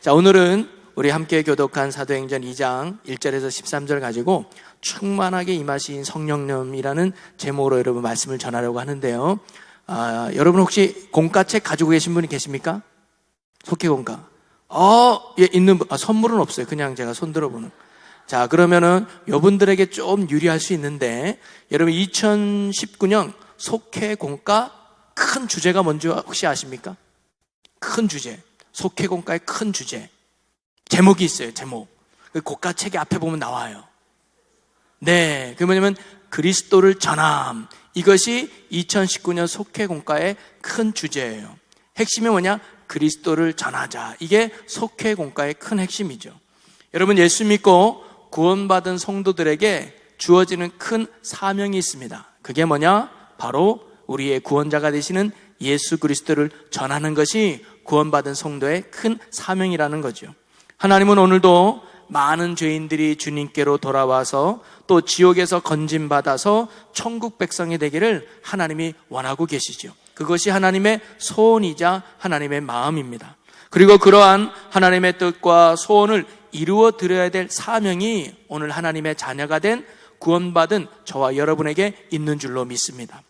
자, 오늘은 우리 함께 교독한 사도행전 2장 1절에서 13절 가지고 충만하게 임하신 성령님이라는 제목으로 여러분 말씀을 전하려고 하는데요. 여러분 혹시 공과책 가지고 계신 분이 계십니까? 속회공과. 예, 있는 분. 선물은 없어요. 그냥 제가 손 들어보는. 자, 그러면은 여러분들에게 좀 유리할 수 있는데, 여러분 2019년 속회공과 큰 주제가 뭔지 혹시 아십니까? 큰 주제. 속회공과의 큰 주제. 제목이 있어요, 제목. 그 고가책의 앞에 보면 나와요. 네, 그 뭐냐면 그리스도를 전함. 이것이 2019년 속회공과의 큰 주제예요. 핵심이 뭐냐? 그리스도를 전하자. 이게 속회공과의 큰 핵심이죠. 여러분, 예수 믿고 구원받은 성도들에게 주어지는 큰 사명이 있습니다. 그게 뭐냐? 바로 우리의 구원자가 되시는 예수 그리스도를 전하는 것이 구원받은 성도의 큰 사명이라는 거죠. 하나님은 오늘도 많은 죄인들이 주님께로 돌아와서 또 지옥에서 건짐받아서 천국 백성이 되기를 하나님이 원하고 계시죠. 그것이 하나님의 소원이자 하나님의 마음입니다. 그리고 그러한 하나님의 뜻과 소원을 이루어 드려야 될 사명이 오늘 하나님의 자녀가 된 구원받은 저와 여러분에게 있는 줄로 믿습니다.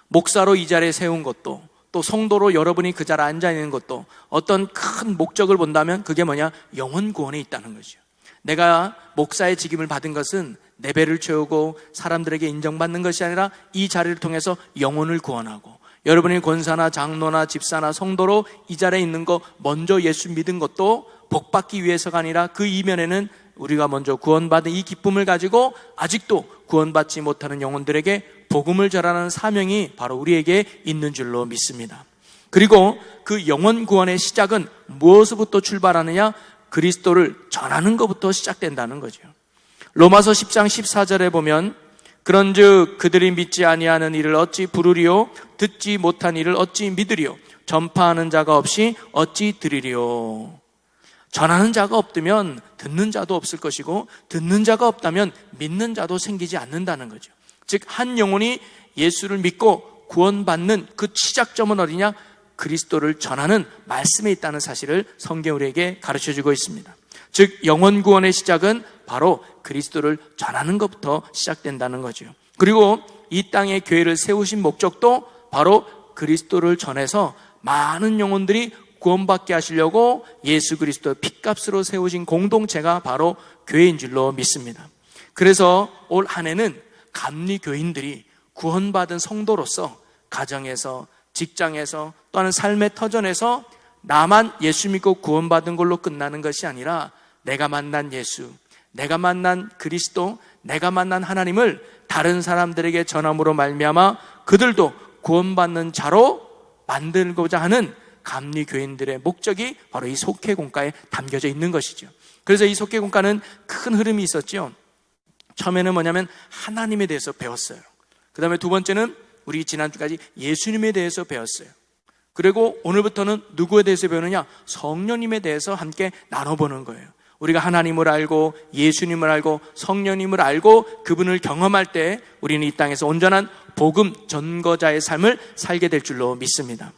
목사로 이 자리에 세운 것도, 또 성도로 여러분이 그 자리에 앉아 있는 것도 어떤 큰 목적을 본다면 그게 뭐냐? 영혼 구원에 있다는 거죠. 내가 목사의 직임을 받은 것은 내 배를 채우고 사람들에게 인정받는 것이 아니라 이 자리를 통해서 영혼을 구원하고, 여러분이 권사나 장로나 집사나 성도로 이 자리에 있는 거 먼저 예수 믿은 것도 복받기 위해서가 아니라 그 이면에는 우리가 먼저 구원받은 이 기쁨을 가지고 아직도 구원받지 못하는 영혼들에게 복음을 전하는 사명이 바로 우리에게 있는 줄로 믿습니다. 그리고 그 영혼 구원의 시작은 무엇으로부터 출발하느냐? 그리스도를 전하는 것부터 시작된다는 거죠. 로마서 10장 14절에 보면 그런즉 그들이 믿지 아니하는 이를 어찌 부르리요? 듣지 못한 이를 어찌 믿으리요? 전파하는 자가 없이 어찌 들으리요? 전하는 자가 없다면 듣는 자도 없을 것이고, 듣는 자가 없다면 믿는 자도 생기지 않는다는 거죠. 즉, 한 영혼이 예수를 믿고 구원받는 그 시작점은 어디냐? 그리스도를 전하는 말씀에 있다는 사실을 성경 우리에게 가르쳐주고 있습니다. 즉, 영혼 구원의 시작은 바로 그리스도를 전하는 것부터 시작된다는 거죠. 그리고 이 땅에 교회를 세우신 목적도 바로 그리스도를 전해서 많은 영혼들이 구원받게 하시려고 예수 그리스도의 핏값으로 세우신 공동체가 바로 교회인 줄로 믿습니다. 그래서 올 한 해는 감리교인들이 구원받은 성도로서 가정에서, 직장에서, 또는 삶의 터전에서 나만 예수 믿고 구원받은 걸로 끝나는 것이 아니라 내가 만난 예수, 내가 만난 그리스도, 내가 만난 하나님을 다른 사람들에게 전함으로 말미암아 그들도 구원받는 자로 만들고자 하는 감리교인들의 목적이 바로 이 속회공과에 담겨져 있는 것이죠. 그래서 이 속회공과는 큰 흐름이 있었죠. 처음에는 뭐냐면 하나님에 대해서 배웠어요. 그 다음에 두 번째는 우리 지난주까지 예수님에 대해서 배웠어요. 그리고 오늘부터는 누구에 대해서 배우느냐? 성령님에 대해서 함께 나눠보는 거예요. 우리가 하나님을 알고 예수님을 알고 성령님을 알고 그분을 경험할 때 우리는 이 땅에서 온전한 복음 전거자의 삶을 살게 될 줄로 믿습니다.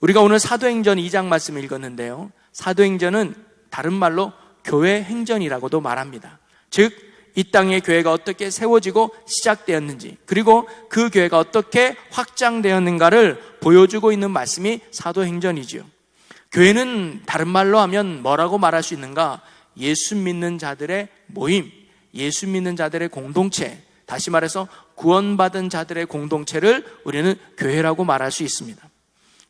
우리가 오늘 사도행전 2장 말씀을 읽었는데요, 사도행전은 다른 말로 교회 행전이라고도 말합니다. 즉, 이 땅의 교회가 어떻게 세워지고 시작되었는지, 그리고 그 교회가 어떻게 확장되었는가를 보여주고 있는 말씀이 사도행전이죠. 교회는 다른 말로 하면 뭐라고 말할 수 있는가? 예수 믿는 자들의 모임, 예수 믿는 자들의 공동체, 다시 말해서 구원받은 자들의 공동체를 우리는 교회라고 말할 수 있습니다.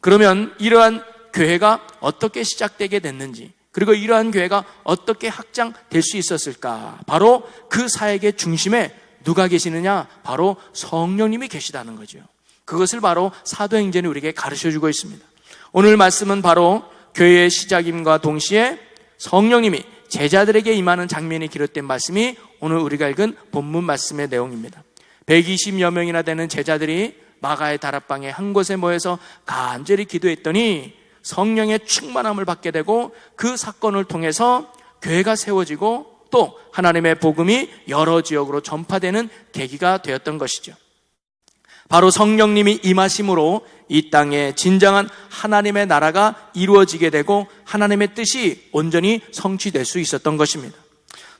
그러면 이러한 교회가 어떻게 시작되게 됐는지, 그리고 이러한 교회가 어떻게 확장될 수 있었을까? 바로 그 사역의 중심에 누가 계시느냐? 바로 성령님이 계시다는 거죠. 그것을 바로 사도행전이 우리에게 가르쳐주고 있습니다. 오늘 말씀은 바로 교회의 시작임과 동시에 성령님이 제자들에게 임하는 장면이 기록된 말씀이 오늘 우리가 읽은 본문 말씀의 내용입니다. 120여 명이나 되는 제자들이 마가의 다락방에 한 곳에 모여서 간절히 기도했더니 성령의 충만함을 받게 되고 그 사건을 통해서 교회가 세워지고 또 하나님의 복음이 여러 지역으로 전파되는 계기가 되었던 것이죠. 바로 성령님이 임하심으로 이 땅에 진정한 하나님의 나라가 이루어지게 되고 하나님의 뜻이 온전히 성취될 수 있었던 것입니다.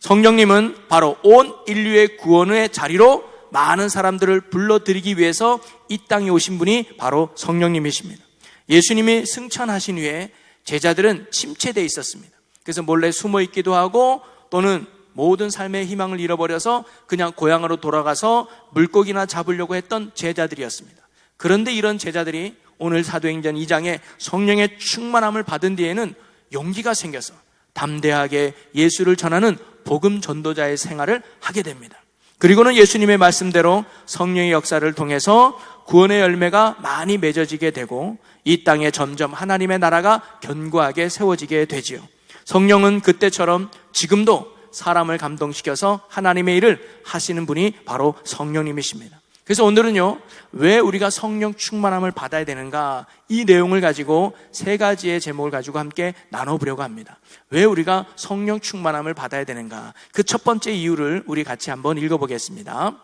성령님은 바로 온 인류의 구원의 자리로 많은 사람들을 불러들이기 위해서 이 땅에 오신 분이 바로 성령님이십니다. 예수님이 승천하신 후에 제자들은 침체되어 있었습니다. 그래서 몰래 숨어 있기도 하고 또는 모든 삶의 희망을 잃어버려서 그냥 고향으로 돌아가서 물고기나 잡으려고 했던 제자들이었습니다. 그런데 이런 제자들이 오늘 사도행전 2장에 성령의 충만함을 받은 뒤에는 용기가 생겨서 담대하게 예수를 전하는 복음 전도자의 생활을 하게 됩니다. 그리고는 예수님의 말씀대로 성령의 역사를 통해서 구원의 열매가 많이 맺어지게 되고 이 땅에 점점 하나님의 나라가 견고하게 세워지게 되지요. 성령은 그때처럼 지금도 사람을 감동시켜서 하나님의 일을 하시는 분이 바로 성령님이십니다. 그래서 오늘은요, 왜 우리가 성령 충만함을 받아야 되는가, 이 내용을 가지고 세 가지의 제목을 가지고 함께 나눠보려고 합니다. 왜 우리가 성령 충만함을 받아야 되는가, 그 첫 번째 이유를 우리 같이 한번 읽어보겠습니다.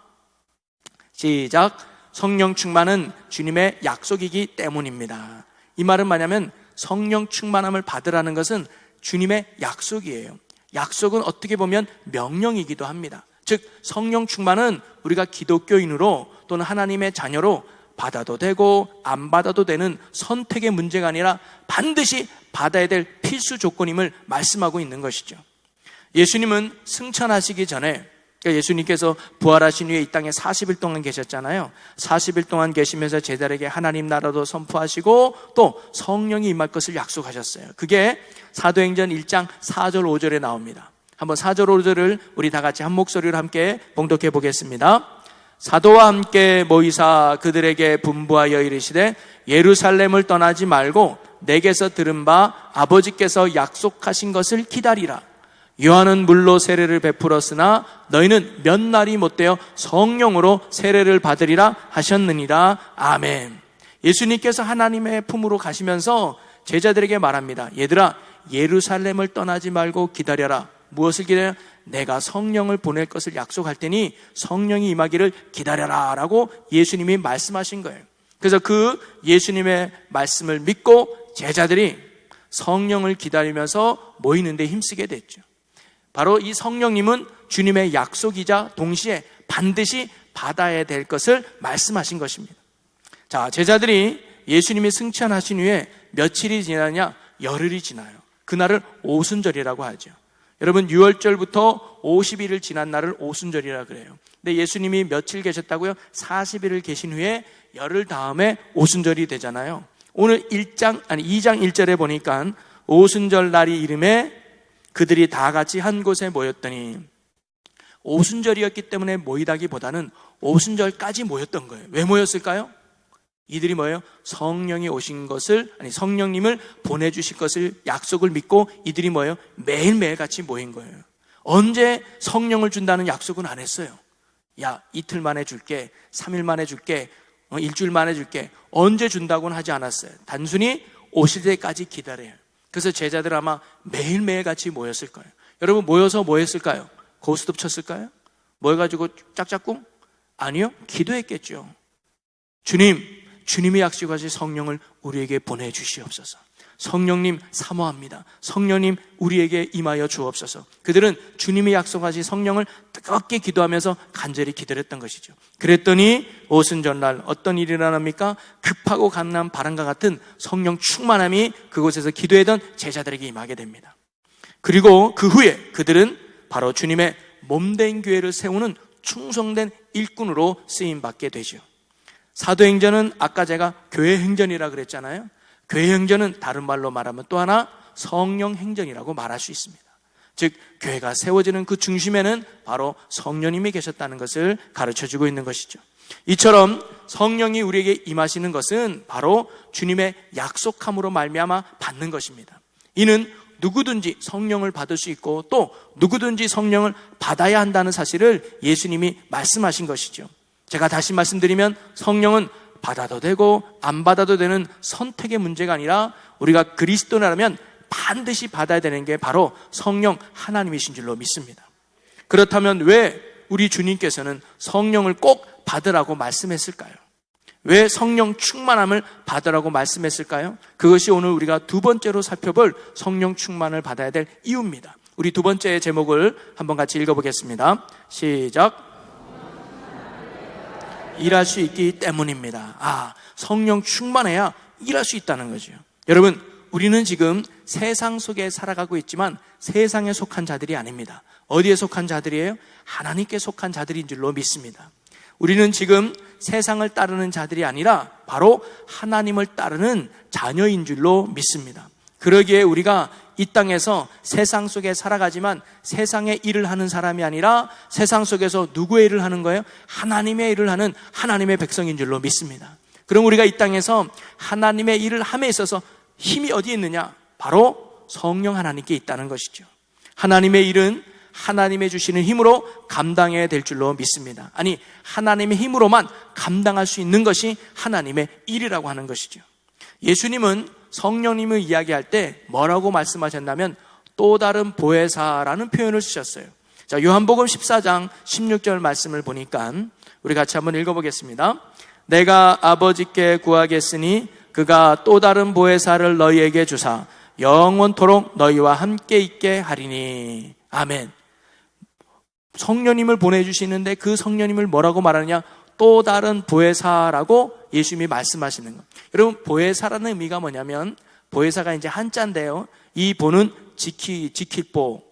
시작. 성령 충만은 주님의 약속이기 때문입니다. 이 말은 뭐냐면 성령 충만함을 받으라는 것은 주님의 약속이에요. 약속은 어떻게 보면 명령이기도 합니다. 즉 성령 충만은 우리가 기독교인으로 또는 하나님의 자녀로 받아도 되고 안 받아도 되는 선택의 문제가 아니라 반드시 받아야 될 필수 조건임을 말씀하고 있는 것이죠. 예수님은 승천하시기 전에, 그러니까 예수님께서 부활하신 후에 이 땅에 40일 동안 계셨잖아요. 40일 동안 계시면서 제자들에게 하나님 나라도 선포하시고 또 성령이 임할 것을 약속하셨어요. 그게 사도행전 1장 4절 5절에 나옵니다. 한번 4절 5절을 우리 다 같이 한 목소리로 함께 봉독해 보겠습니다. 사도와 함께 모이사 그들에게 분부하여 이르시되 예루살렘을 떠나지 말고 내게서 들은 바 아버지께서 약속하신 것을 기다리라. 요한은 물로 세례를 베풀었으나 너희는 몇 날이 못되어 성령으로 세례를 받으리라 하셨느니라. 아멘. 예수님께서 하나님의 품으로 가시면서 제자들에게 말합니다. 얘들아, 예루살렘을 떠나지 말고 기다려라. 무엇을 기다려? 내가 성령을 보낼 것을 약속할 테니 성령이 임하기를 기다려라 라고 예수님이 말씀하신 거예요. 그래서 그 예수님의 말씀을 믿고 제자들이 성령을 기다리면서 모이는 데 힘쓰게 됐죠. 바로 이 성령님은 주님의 약속이자 동시에 반드시 받아야 될 것을 말씀하신 것입니다. 자, 제자들이 예수님이 승천하신 후에 며칠이 지나냐? 열흘이 지나요. 그날을 오순절이라고 하죠. 여러분, 6월절부터 50일을 지난 날을 오순절이라 그래요. 근데 예수님이 며칠 계셨다고요? 40일을 계신 후에 열흘 다음에 오순절이 되잖아요. 오늘 2장 1절에 보니까 오순절 날이 이름에 그들이 다 같이 한 곳에 모였더니, 오순절이었기 때문에 모이다기보다는 오순절까지 모였던 거예요. 왜 모였을까요? 이들이 뭐예요? 성령이 오신 것을, 성령님을 보내주실 것을 약속을 믿고 이들이 뭐예요? 매일매일 같이 모인 거예요. 언제 성령을 준다는 약속은 안 했어요. 야, 이틀 만에 줄게, 3일 만에 줄게, 일주일 만에 줄게, 언제 준다고는 하지 않았어요. 단순히 오실 때까지 기다려요. 그래서 제자들 아마 매일매일 같이 모였을 거예요. 여러분, 모여서 뭐 했을까요? 고스톱 쳤을까요? 모여가지고 짝짝꿍? 아니요, 기도했겠죠. 주님이 약속하신 성령을 우리에게 보내주시옵소서. 성령님 사모합니다. 성령님 우리에게 임하여 주옵소서. 그들은 주님이 약속하신 성령을 뜨겁게 기도하면서 간절히 기다렸던 것이죠. 그랬더니 오순절날 어떤 일이 일어납니까? 급하고 강난 바람과 같은 성령 충만함이 그곳에서 기도했던 제자들에게 임하게 됩니다. 그리고 그 후에 그들은 바로 주님의 몸된 교회를 세우는 충성된 일꾼으로 쓰임받게 되죠. 사도행전은 아까 제가 교회행전이라 그랬잖아요. 교회행전은 다른 말로 말하면 또 하나 성령행전이라고 말할 수 있습니다. 즉 교회가 세워지는 그 중심에는 바로 성령님이 계셨다는 것을 가르쳐주고 있는 것이죠. 이처럼 성령이 우리에게 임하시는 것은 바로 주님의 약속함으로 말미암아 받는 것입니다. 이는 누구든지 성령을 받을 수 있고 또 누구든지 성령을 받아야 한다는 사실을 예수님이 말씀하신 것이죠. 제가 다시 말씀드리면 성령은 받아도 되고 안 받아도 되는 선택의 문제가 아니라 우리가 그리스도라면 반드시 받아야 되는 게 바로 성령 하나님이신 줄로 믿습니다. 그렇다면 왜 우리 주님께서는 성령을 꼭 받으라고 말씀했을까요? 왜 성령 충만함을 받으라고 말씀했을까요? 그것이 오늘 우리가 두 번째로 살펴볼 성령 충만을 받아야 될 이유입니다. 우리 두 번째 제목을 한번 같이 읽어보겠습니다. 시작. 일할 수 있기 때문입니다. 성령 충만해야 일할 수 있다는 거죠. 여러분, 우리는 지금 세상 속에 살아가고 있지만 세상에 속한 자들이 아닙니다. 어디에 속한 자들이에요? 하나님께 속한 자들인 줄로 믿습니다. 우리는 지금 세상을 따르는 자들이 아니라 바로 하나님을 따르는 자녀인 줄로 믿습니다. 그러기에 우리가 이 땅에서 세상 속에 살아가지만 세상의 일을 하는 사람이 아니라 세상 속에서 누구의 일을 하는 거예요? 하나님의 일을 하는 하나님의 백성인 줄로 믿습니다. 그럼 우리가 이 땅에서 하나님의 일을 함에 있어서 힘이 어디에 있느냐? 바로 성령 하나님께 있다는 것이죠. 하나님의 일은 하나님의 주시는 힘으로 감당해야 될 줄로 믿습니다. 아니, 하나님의 힘으로만 감당할 수 있는 것이 하나님의 일이라고 하는 것이죠. 예수님은 성령님을 이야기할 때 뭐라고 말씀하셨냐면 또 다른 보혜사라는 표현을 쓰셨어요. 자, 요한복음 14장 16절 말씀을 보니까 우리 같이 한번 읽어보겠습니다. 내가 아버지께 구하겠으니 그가 또 다른 보혜사를 너희에게 주사 영원토록 너희와 함께 있게 하리니. 아멘. 성령님을 보내주시는데 그 성령님을 뭐라고 말하느냐? 또 다른 보혜사라고 예수님이 말씀하시는 것. 여러분, 보혜사라는 의미가 뭐냐면 보혜사가 이제 한자인데요. 이 보는 지킬 보,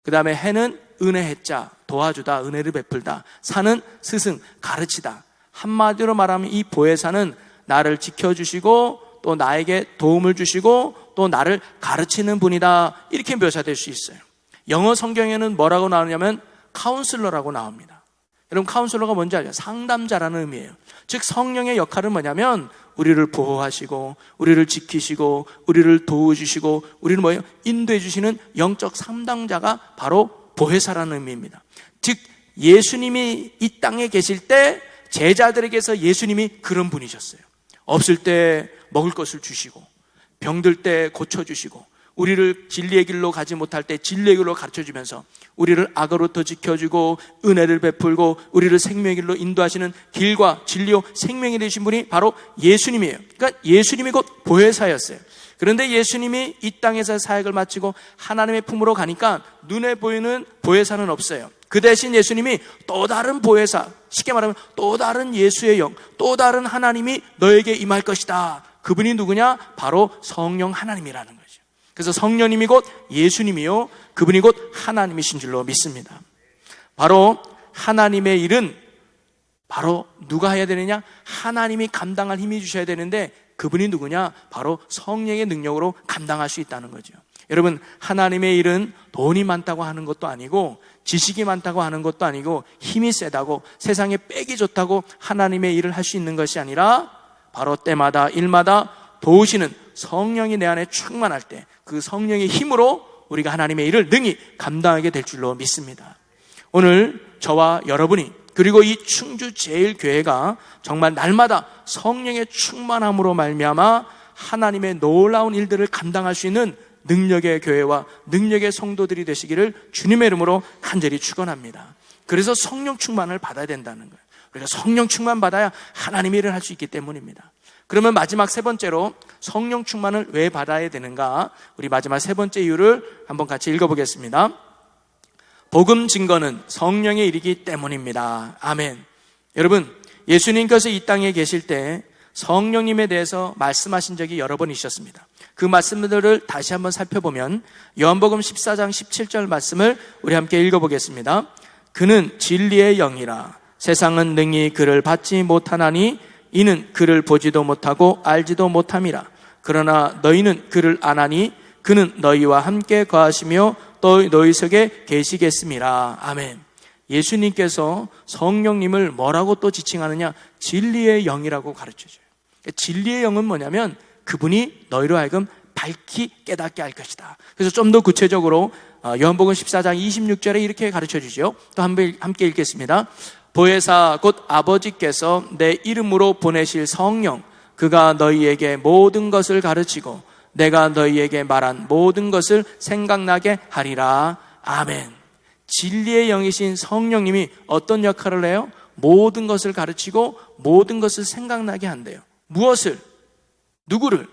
그 다음에 해는 은혜 해자, 도와주다, 은혜를 베풀다. 사는 스승, 가르치다. 한마디로 말하면 이 보혜사는 나를 지켜주시고 또 나에게 도움을 주시고 또 나를 가르치는 분이다. 이렇게 묘사될 수 있어요. 영어 성경에는 뭐라고 나오냐면 카운슬러라고 나옵니다. 여러분, 카운슬러가 뭔지 알죠? 상담자라는 의미예요. 즉 성령의 역할은 뭐냐면 우리를 보호하시고 우리를 지키시고 우리를 도와주시고 우리를 뭐예요? 인도해 주시는 영적 상담자가 바로 보혜사라는 의미입니다. 즉 예수님이 이 땅에 계실 때 제자들에게서 예수님이 그런 분이셨어요. 없을 때 먹을 것을 주시고 병들 때 고쳐주시고 우리를 진리의 길로 가지 못할 때 진리의 길로 가르쳐주면서 우리를 악으로부터 지켜주고 은혜를 베풀고 우리를 생명의 길로 인도하시는 길과 진리요 생명이 되신 분이 바로 예수님이에요. 그러니까 예수님이 곧 보혜사였어요. 그런데 예수님이 이 땅에서 사역을 마치고 하나님의 품으로 가니까 눈에 보이는 보혜사는 없어요. 그 대신 예수님이 또 다른 보혜사, 쉽게 말하면 또 다른 예수의 영, 또 다른 하나님이 너에게 임할 것이다. 그분이 누구냐? 바로 성령 하나님이라는 거죠. 그래서 성령님이 곧 예수님이요 그분이 곧 하나님이신 줄로 믿습니다. 바로 하나님의 일은 바로 누가 해야 되느냐? 하나님이 감당할 힘이 주셔야 되는데 그분이 누구냐? 바로 성령의 능력으로 감당할 수 있다는 거죠. 여러분, 하나님의 일은 돈이 많다고 하는 것도 아니고 지식이 많다고 하는 것도 아니고 힘이 세다고 세상에 빽이 좋다고 하나님의 일을 할 수 있는 것이 아니라 바로 때마다 일마다 도우시는 성령이 내 안에 충만할 때 그 성령의 힘으로 우리가 하나님의 일을 능히 감당하게 될 줄로 믿습니다. 오늘 저와 여러분이 그리고 이 충주 제일교회가 정말 날마다 성령의 충만함으로 말미암아 하나님의 놀라운 일들을 감당할 수 있는 능력의 교회와 능력의 성도들이 되시기를 주님의 이름으로 간절히 축원합니다. 그래서 성령 충만을 받아야 된다는 거예요. 우리가 성령 충만 받아야 하나님의 일을 할 수 있기 때문입니다. 그러면 마지막 세 번째로 성령 충만을 왜 받아야 되는가? 우리 마지막 세 번째 이유를 한번 같이 읽어보겠습니다. 복음 증거는 성령의 일이기 때문입니다. 아멘. 여러분, 예수님께서 이 땅에 계실 때 성령님에 대해서 말씀하신 적이 여러 번 있었습니다. 그 말씀들을 다시 한번 살펴보면 요한복음 14장 17절 말씀을 우리 함께 읽어보겠습니다. 그는 진리의 영이라 세상은 능히 그를 받지 못하나니 이는 그를 보지도 못하고 알지도 못함이라. 그러나 너희는 그를 아나니 그는 너희와 함께 거하시며 또 너희 속에 계시겠음이라. 아멘. 예수님께서 성령님을 뭐라고 또 지칭하느냐? 진리의 영이라고 가르쳐줘요. 진리의 영은 뭐냐면 그분이 너희로 하여금 밝히 깨닫게 할 것이다. 그래서 좀 더 구체적으로 요한복음 14장 26절에 이렇게 가르쳐주죠. 또 함께 읽겠습니다. 보혜사 곧 아버지께서 내 이름으로 보내실 성령 그가 너희에게 모든 것을 가르치고 내가 너희에게 말한 모든 것을 생각나게 하리라. 아멘. 진리의 영이신 성령님이 어떤 역할을 해요? 모든 것을 가르치고 모든 것을 생각나게 한대요. 무엇을? 누구를?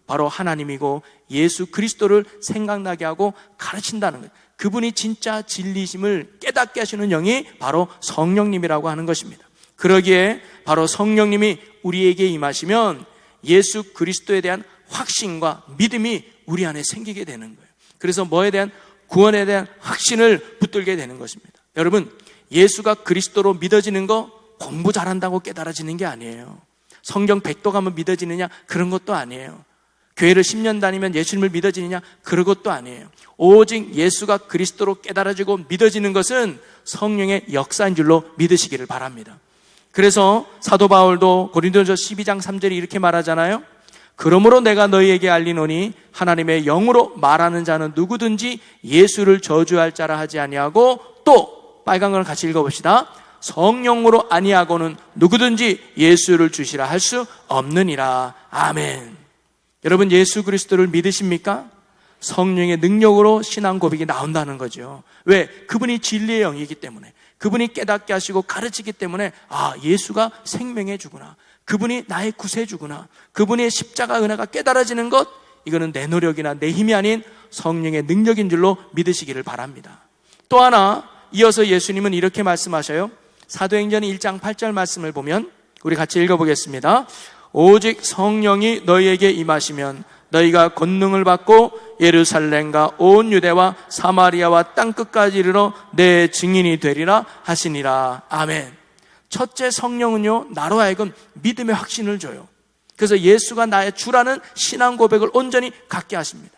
바로 하나님이고 예수 그리스도를 생각나게 하고 가르친다는 거예요. 그분이 진짜 진리심을 깨닫게 하시는 영이 바로 성령님이라고 하는 것입니다. 그러기에 바로 성령님이 우리에게 임하시면 예수 그리스도에 대한 확신과 믿음이 우리 안에 생기게 되는 거예요. 그래서 뭐에 대한? 구원에 대한 확신을 붙들게 되는 것입니다. 여러분, 예수가 그리스도로 믿어지는 거 공부 잘한다고 깨달아지는 게 아니에요. 성경 100도 가면 믿어지느냐? 그런 것도 아니에요. 교회를 10년 다니면 예수님을 믿어지느냐? 그런 것도 아니에요. 오직 예수가 그리스도로 깨달아지고 믿어지는 것은 성령의 역사인 줄로 믿으시기를 바랍니다. 그래서 사도 바울도 고린도전서 12장 3절에 이렇게 말하잖아요. 그러므로 내가 너희에게 알리노니 하나님의 영으로 말하는 자는 누구든지 예수를 저주할 자라 하지 아니하고, 또 빨간 걸 같이 읽어봅시다. 성령으로 아니하고는 누구든지 예수를 주시라 할 수 없느니라. 아멘. 여러분, 예수 그리스도를 믿으십니까? 성령의 능력으로 신앙 고백이 나온다는 거죠. 왜? 그분이 진리의 영이기 때문에, 그분이 깨닫게 하시고 가르치기 때문에, 아, 예수가 생명의 주구나, 그분이 나의 구세주구나, 그분의 십자가 은혜가 깨달아지는 것, 이거는 내 노력이나 내 힘이 아닌 성령의 능력인 줄로 믿으시기를 바랍니다. 또 하나, 이어서 예수님은 이렇게 말씀하셔요. 사도행전 1장 8절 말씀을 보면 우리 같이 읽어보겠습니다. 오직 성령이 너희에게 임하시면 너희가 권능을 받고 예루살렘과 온 유대와 사마리아와 땅끝까지 이르러 내 증인이 되리라 하시니라. 아멘. 첫째, 성령은요, 나로 하여금 믿음의 확신을 줘요. 그래서 예수가 나의 주라는 신앙 고백을 온전히 갖게 하십니다.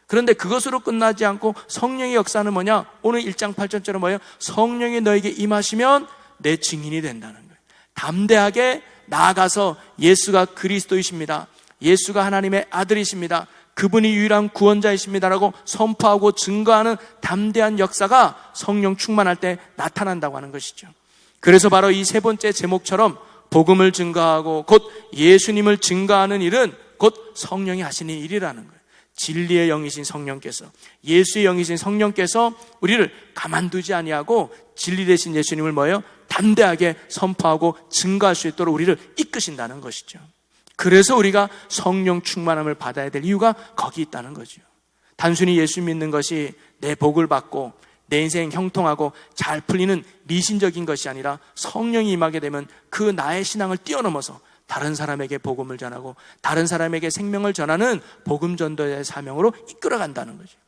그런데 그것으로 끝나지 않고 성령의 역사는 뭐냐? 오늘 1장 8절처럼 뭐예요? 성령이 너에게 임하시면 내 증인이 된다는 거예요. 담대하게 나아가서 예수가 그리스도이십니다, 예수가 하나님의 아들이십니다, 그분이 유일한 구원자이십니다라고 선포하고 증거하는 담대한 역사가 성령 충만할 때 나타난다고 하는 것이죠. 그래서 바로 이 세 번째 제목처럼 복음을 증거하고 곧 예수님을 증거하는 일은 곧 성령이 하시는 일이라는 거예요. 진리의 영이신 성령께서, 예수의 영이신 성령께서 우리를 가만두지 아니하고 진리 되신 예수님을 뭐예요? 담대하게 선포하고 증거할 수 있도록 우리를 이끄신다는 것이죠. 그래서 우리가 성령 충만함을 받아야 될 이유가 거기 있다는 거죠. 단순히 예수 믿는 것이 내 복을 받고 내 인생 형통하고 잘 풀리는 미신적인 것이 아니라 성령이 임하게 되면 그 나의 신앙을 뛰어넘어서 다른 사람에게 복음을 전하고 다른 사람에게 생명을 전하는 복음 전도의 사명으로 이끌어간다는 거죠.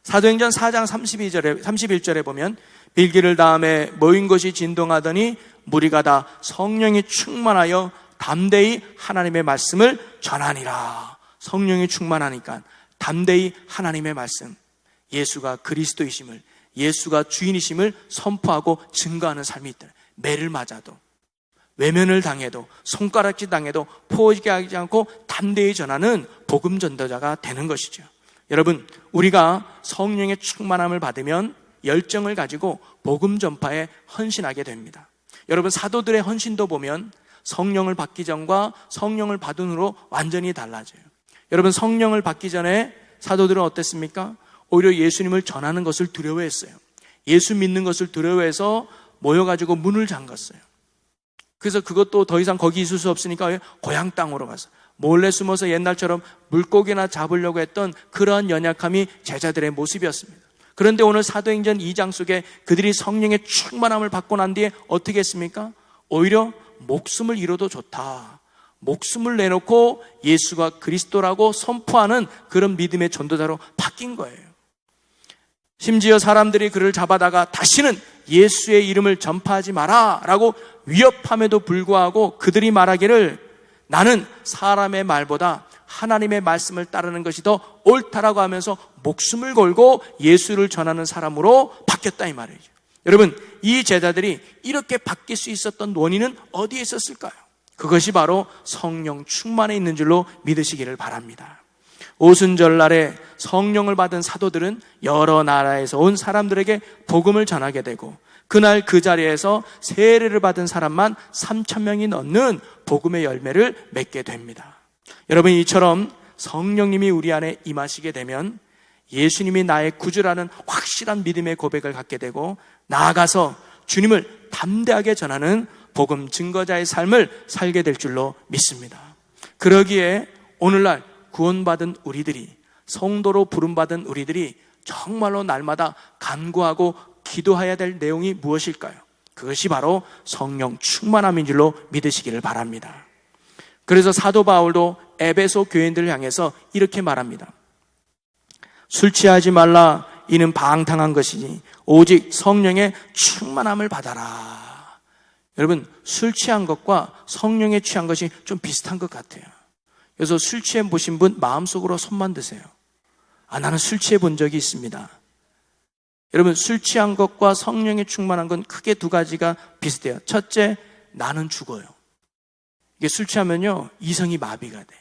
사도행전 4장 31절에 보면 빌기를 다음에 모인 것이 진동하더니 무리가 다 성령이 충만하여 담대히 하나님의 말씀을 전하니라. 성령이 충만하니까 담대히 하나님의 말씀, 예수가 그리스도이심을, 예수가 주인이심을 선포하고 증거하는 삶이 있다. 매를 맞아도, 외면을 당해도, 손가락질 당해도 포기하지 않고 담대히 전하는 복음 전도자가 되는 것이죠. 여러분, 우리가 성령의 충만함을 받으면 열정을 가지고 복음 전파에 헌신하게 됩니다. 여러분, 사도들의 헌신도 보면 성령을 받기 전과 성령을 받은 후로 완전히 달라져요. 여러분, 성령을 받기 전에 사도들은 어땠습니까? 오히려 예수님을 전하는 것을 두려워했어요. 예수 믿는 것을 두려워해서 모여가지고 문을 잠갔어요. 그래서 그것도 더 이상 거기 있을 수 없으니까 고향 땅으로 가서 몰래 숨어서 옛날처럼 물고기나 잡으려고 했던 그러한 연약함이 제자들의 모습이었습니다. 그런데 오늘 사도행전 2장 속에 그들이 성령의 충만함을 받고 난 뒤에 어떻게 했습니까? 오히려 목숨을 잃어도 좋다, 목숨을 내놓고 예수가 그리스도라고 선포하는 그런 믿음의 전도자로 바뀐 거예요. 심지어 사람들이 그를 잡아다가 다시는 예수의 이름을 전파하지 마라 라고 위협함에도 불구하고 그들이 말하기를 나는 사람의 말보다 하나님의 말씀을 따르는 것이 더 옳다라고 하면서 목숨을 걸고 예수를 전하는 사람으로 바뀌었다 이 말이죠. 여러분, 이 제자들이 이렇게 바뀔 수 있었던 원인은 어디에 있었을까요? 그것이 바로 성령 충만에 있는 줄로 믿으시기를 바랍니다. 오순절날에 성령을 받은 사도들은 여러 나라에서 온 사람들에게 복음을 전하게 되고 그날 그 자리에서 세례를 받은 사람만 3,000명이 넘는 복음의 열매를 맺게 됩니다. 여러분, 이처럼 성령님이 우리 안에 임하시게 되면 예수님이 나의 구주라는 확실한 믿음의 고백을 갖게 되고 나아가서 주님을 담대하게 전하는 복음 증거자의 삶을 살게 될 줄로 믿습니다. 그러기에 오늘날 구원받은 우리들이, 성도로 부름받은 우리들이 정말로 날마다 간구하고 기도해야 될 내용이 무엇일까요? 그것이 바로 성령 충만함인 줄로 믿으시기를 바랍니다. 그래서 사도 바울도 에베소 교인들을 향해서 이렇게 말합니다. 술 취하지 말라. 이는 방탕한 것이니 오직 성령의 충만함을 받아라. 여러분, 술 취한 것과 성령에 취한 것이 좀 비슷한 것 같아요. 그래서 술 취해 보신 분 마음속으로 손만 드세요. 나는 술 취해 본 적이 있습니다. 여러분, 술 취한 것과 성령에 충만한 건 크게 두 가지가 비슷해요. 첫째, 나는 죽어요. 이게 술 취하면요, 이성이 마비가 돼.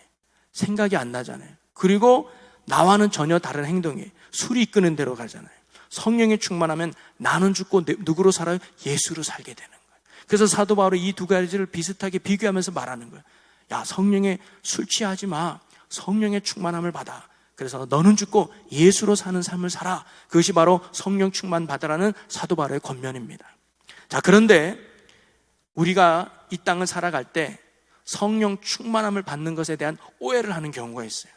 생각이 안 나잖아요. 그리고 나와는 전혀 다른 행동이에요. 술이 이끄는 대로 가잖아요. 성령에 충만하면 나는 죽고 누구로 살아요? 예수로 살게 되는 거예요. 그래서 사도 바울이 이 두 가지를 비슷하게 비교하면서 말하는 거예요. 야, 성령에 술 취하지 마. 성령의 충만함을 받아. 그래서 너는 죽고 예수로 사는 삶을 살아. 그것이 바로 성령 충만 받으라는 사도 바울의 권면입니다. 자, 그런데 우리가 이 땅을 살아갈 때 성령 충만함을 받는 것에 대한 오해를 하는 경우가 있어요.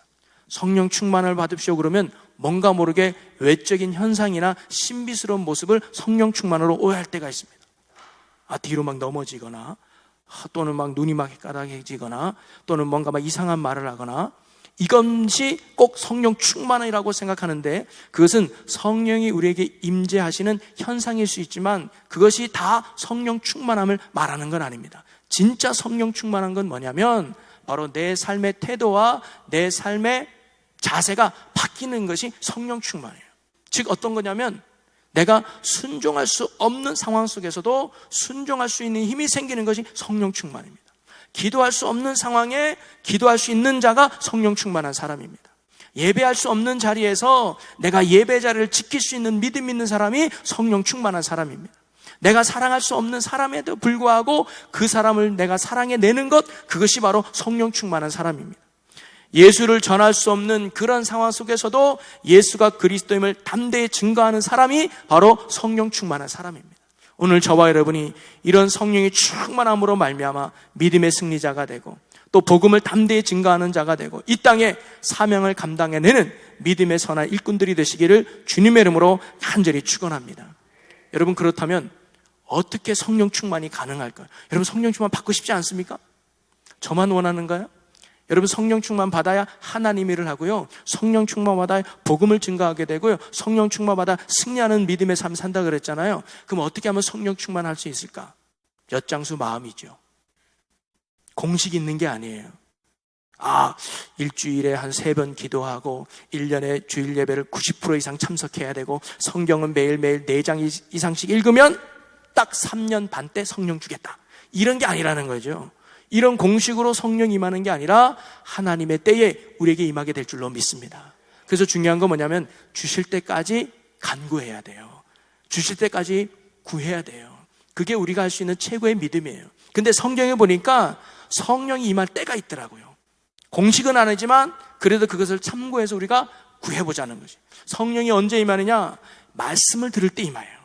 성령 충만을 받으시오 그러면 뭔가 모르게 외적인 현상이나 신비스러운 모습을 성령 충만으로 오해할 때가 있습니다. 뒤로 막 넘어지거나, 또는 막 눈이 막 까닥해지거나, 또는 뭔가 막 이상한 말을 하거나, 이것이 꼭 성령 충만이라고 생각하는데, 그것은 성령이 우리에게 임재하시는 현상일 수 있지만 그것이 다 성령 충만함을 말하는 건 아닙니다. 진짜 성령 충만한 건 뭐냐면 바로 내 삶의 태도와 내 삶의 자세가 바뀌는 것이 성령 충만이에요. 즉 어떤 거냐면 내가 순종할 수 없는 상황 속에서도 순종할 수 있는 힘이 생기는 것이 성령 충만입니다. 기도할 수 없는 상황에 기도할 수 있는 자가 성령 충만한 사람입니다. 예배할 수 없는 자리에서 내가 예배 자리를 지킬 수 있는 믿음 있는 사람이 성령 충만한 사람입니다. 내가 사랑할 수 없는 사람에도 불구하고 그 사람을 내가 사랑해내는 것, 그것이 바로 성령 충만한 사람입니다. 예수를 전할 수 없는 그런 상황 속에서도 예수가 그리스도임을 담대히 증거하는 사람이 바로 성령 충만한 사람입니다. 오늘 저와 여러분이 이런 성령의 충만함으로 말미암아 믿음의 승리자가 되고 또 복음을 담대히 증거하는 자가 되고 이 땅에 사명을 감당해내는 믿음의 선한 일꾼들이 되시기를 주님의 이름으로 간절히 축원합니다. 여러분, 그렇다면 어떻게 성령 충만이 가능할까요? 여러분, 성령 충만 받고 싶지 않습니까? 저만 원하는가요? 여러분, 성령 충만 받아야 하나님 일을 하고요, 성령 충만 받아야 복음을 증거하게 되고요, 성령 충만 받아 승리하는 믿음의 삶 산다 그랬잖아요. 그럼 어떻게 하면 성령 충만할 수 있을까? 엿장수 마음이죠. 공식이 있는 게 아니에요. 일주일에 한 3번 기도하고 1년에 주일 예배를 90% 이상 참석해야 되고 성경은 매일매일 4장 이상씩 읽으면 딱 3년 반 때 성령 주겠다, 이런 게 아니라는 거죠. 이런 공식으로 성령 임하는 게 아니라 하나님의 때에 우리에게 임하게 될 줄로 믿습니다. 그래서 중요한 건 뭐냐면 주실 때까지 간구해야 돼요. 주실 때까지 구해야 돼요. 그게 우리가 할 수 있는 최고의 믿음이에요. 근데 성경에 보니까 성령이 임할 때가 있더라고요. 공식은 아니지만 그래도 그것을 참고해서 우리가 구해보자는 거지. 성령이 언제 임하느냐? 말씀을 들을 때 임해요.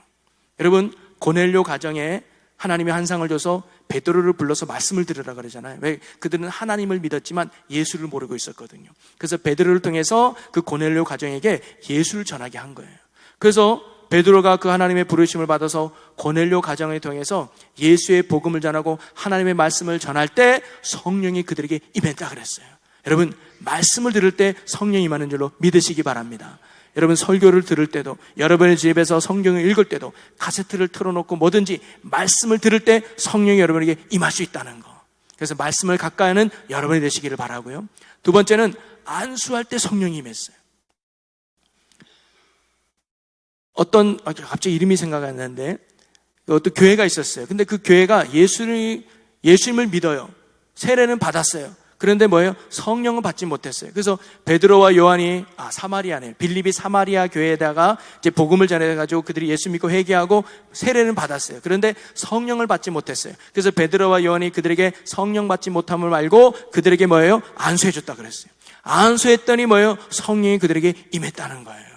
여러분, 고넬료 가정에 하나님이 한 상을 줘서 베드로를 불러서 말씀을 들으라 그러잖아요. 왜? 그들은 하나님을 믿었지만 예수를 모르고 있었거든요. 그래서 베드로를 통해서 그 고넬료 가정에게 예수를 전하게 한 거예요. 그래서 베드로가 그 하나님의 부르심을 받아서 고넬료 가정을 통해서 예수의 복음을 전하고 하나님의 말씀을 전할 때 성령이 그들에게 임했다 그랬어요. 여러분, 말씀을 들을 때 성령이 임하는 줄로 믿으시기 바랍니다. 여러분, 설교를 들을 때도, 여러분의 집에서 성경을 읽을 때도, 카세트를 틀어놓고 뭐든지 말씀을 들을 때 성령이 여러분에게 임할 수 있다는 거. 그래서 말씀을 가까이 하는 여러분이 되시기를 바라고요. 두 번째는 안수할 때 성령이 임했어요. 갑자기 이름이 생각이 안 나는데 어떤 교회가 있었어요. 근데 그 교회가 예수님을 믿어요. 세례는 받았어요. 그런데 뭐예요? 성령은 받지 못했어요. 그래서 베드로와 요한이 사마리아네요. 빌립이 사마리아 교회에다가 이제 복음을 전해가지고 그들이 예수 믿고 회개하고 세례는 받았어요. 그런데 성령을 받지 못했어요. 그래서 베드로와 요한이 그들에게 성령 받지 못함을 알고 그들에게 뭐예요? 안수해줬다 그랬어요. 안수했더니 뭐예요? 성령이 그들에게 임했다는 거예요.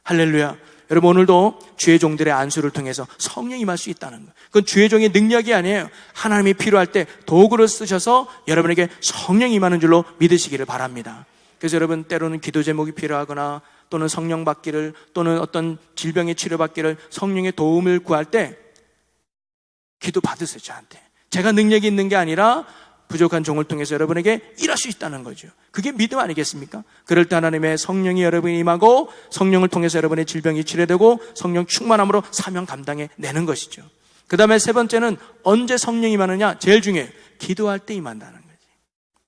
할렐루야. 여러분, 오늘도 주의 종들의 안수를 통해서 성령이 임할 수 있다는 거예요. 그건 주의 종의 능력이 아니에요. 하나님이 필요할 때 도구를 쓰셔서 여러분에게 성령이 임하는 줄로 믿으시기를 바랍니다. 그래서 여러분, 때로는 기도 제목이 필요하거나 또는 성령 받기를, 또는 어떤 질병의 치료받기를, 성령의 도움을 구할 때 기도 받으세요. 저한테. 제가 능력이 있는 게 아니라 부족한 종을 통해서 여러분에게 일할 수 있다는 거죠. 그게 믿음 아니겠습니까? 그럴 때 하나님의 성령이 여러분이 임하고 성령을 통해서 여러분의 질병이 치료되고 성령 충만함으로 사명 감당해 내는 것이죠. 그 다음에 세 번째는 언제 성령이 임하느냐? 제일 중요해요. 기도할 때 임한다는 거지.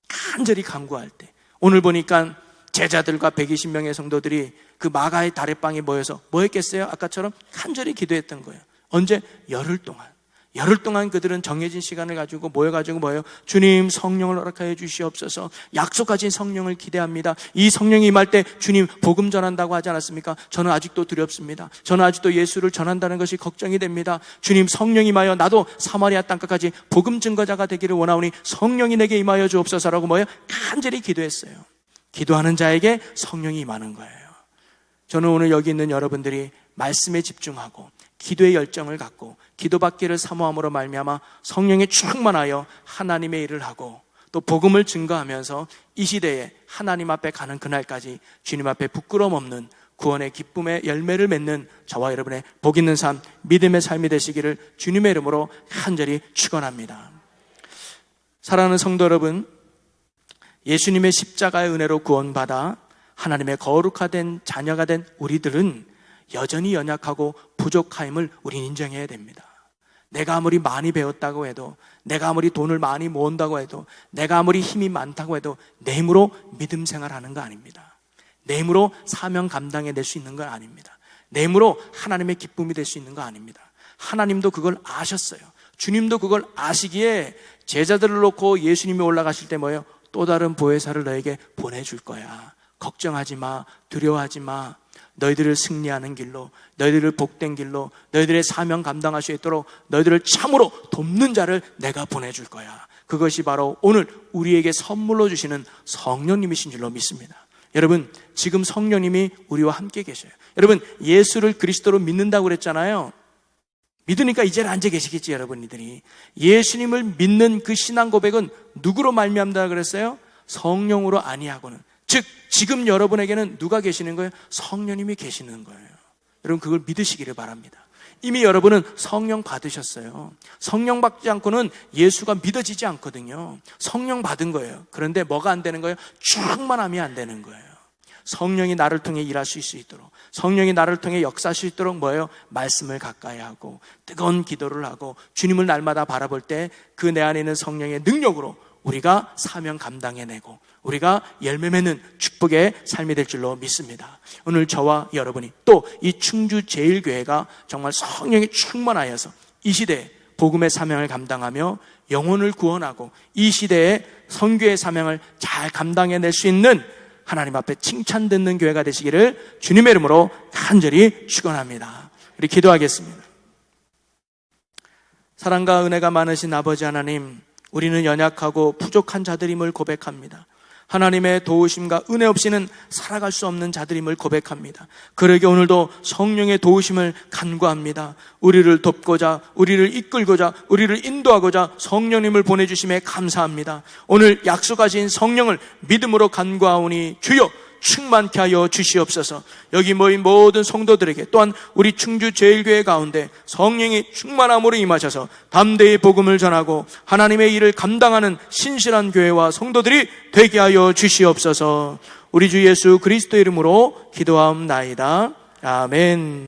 간절히 간구할 때. 오늘 보니까 제자들과 120명의 성도들이 그 마가의 다래방에 모여서 뭐 했겠어요? 아까처럼 간절히 기도했던 거예요. 언제? 열흘 동안 그들은 정해진 시간을 가지고 모여가지고 뭐예요? 주님, 성령을 허락하여 주시옵소서. 약속하신 성령을 기대합니다. 이 성령이 임할 때 주님 복음 전한다고 하지 않았습니까? 저는 아직도 두렵습니다. 저는 아직도 예수를 전한다는 것이 걱정이 됩니다. 주님, 성령이 임하여 나도 사마리아 땅끝까지 복음 증거자가 되기를 원하오니 성령이 내게 임하여 주옵소서라고 뭐예요? 간절히 기도했어요. 기도하는 자에게 성령이 임하는 거예요. 저는 오늘 여기 있는 여러분들이 말씀에 집중하고 기도의 열정을 갖고 기도받기를 사모함으로 말미암아 성령에 충만하여 하나님의 일을 하고 또 복음을 증거하면서 이 시대에 하나님 앞에 가는 그날까지 주님 앞에 부끄러움 없는 구원의 기쁨의 열매를 맺는 저와 여러분의 복 있는 삶, 믿음의 삶이 되시기를 주님의 이름으로 간절히 축원합니다. 사랑하는 성도 여러분, 예수님의 십자가의 은혜로 구원받아 하나님의 거룩화된 자녀가 된 우리들은 여전히 연약하고 부족함을 우린 인정해야 됩니다. 내가 아무리 많이 배웠다고 해도, 내가 아무리 돈을 많이 모은다고 해도, 내가 아무리 힘이 많다고 해도 내 힘으로 믿음 생활하는 거 아닙니다. 내 힘으로 사명 감당해낼 수 있는 건 아닙니다. 내 힘으로 하나님의 기쁨이 될 수 있는 거 아닙니다. 하나님도 그걸 아셨어요. 주님도 그걸 아시기에 제자들을 놓고 예수님이 올라가실 때 뭐예요? 또 다른 보혜사를 너에게 보내줄 거야. 걱정하지 마, 두려워하지 마. 너희들을 승리하는 길로, 너희들을 복된 길로, 너희들의 사명 감당할 수 있도록 너희들을 참으로 돕는 자를 내가 보내줄 거야. 그것이 바로 오늘 우리에게 선물로 주시는 성령님이신 줄로 믿습니다. 여러분, 지금 성령님이 우리와 함께 계셔요. 여러분, 예수를 그리스도로 믿는다고 그랬잖아요. 믿으니까 이제는 앉아 계시겠지, 여러분들이. 예수님을 믿는 그 신앙 고백은 누구로 말미암다 그랬어요? 성령으로 아니하고는. 즉, 지금 여러분에게는 누가 계시는 거예요? 성령님이 계시는 거예요. 여러분, 그걸 믿으시기를 바랍니다. 이미 여러분은 성령 받으셨어요. 성령 받지 않고는 예수가 믿어지지 않거든요. 성령 받은 거예요. 그런데 뭐가 안 되는 거예요? 충만함이 안 되는 거예요. 성령이 나를 통해 일하실 수 있도록, 성령이 나를 통해 역사할 수 있도록 뭐예요? 말씀을 가까이 하고 뜨거운 기도를 하고 주님을 날마다 바라볼 때 그 내 안에 있는 성령의 능력으로 우리가 사명 감당해내고 우리가 열매 맺는 축복의 삶이 될 줄로 믿습니다. 오늘 저와 여러분이 또 이 충주 제일교회가 정말 성령이 충만하여서 이 시대에 복음의 사명을 감당하며 영혼을 구원하고 이 시대에 선교의 사명을 잘 감당해낼 수 있는 하나님 앞에 칭찬 듣는 교회가 되시기를 주님의 이름으로 간절히 축원합니다. 우리 기도하겠습니다. 사랑과 은혜가 많으신 아버지 하나님, 우리는 연약하고 부족한 자들임을 고백합니다. 하나님의 도우심과 은혜 없이는 살아갈 수 없는 자들임을 고백합니다. 그러게 오늘도 성령의 도우심을 간구합니다. 우리를 돕고자, 우리를 이끌고자, 우리를 인도하고자 성령님을 보내주심에 감사합니다. 오늘 약속하신 성령을 믿음으로 간구하오니 주여 충만케 하여 주시옵소서. 여기 모인 모든 성도들에게 또한 우리 충주 제일교회 가운데 성령이 충만함으로 임하셔서 담대히 복음을 전하고 하나님의 일을 감당하는 신실한 교회와 성도들이 되게 하여 주시옵소서. 우리 주 예수 그리스도 이름으로 기도하옵나이다. 아멘.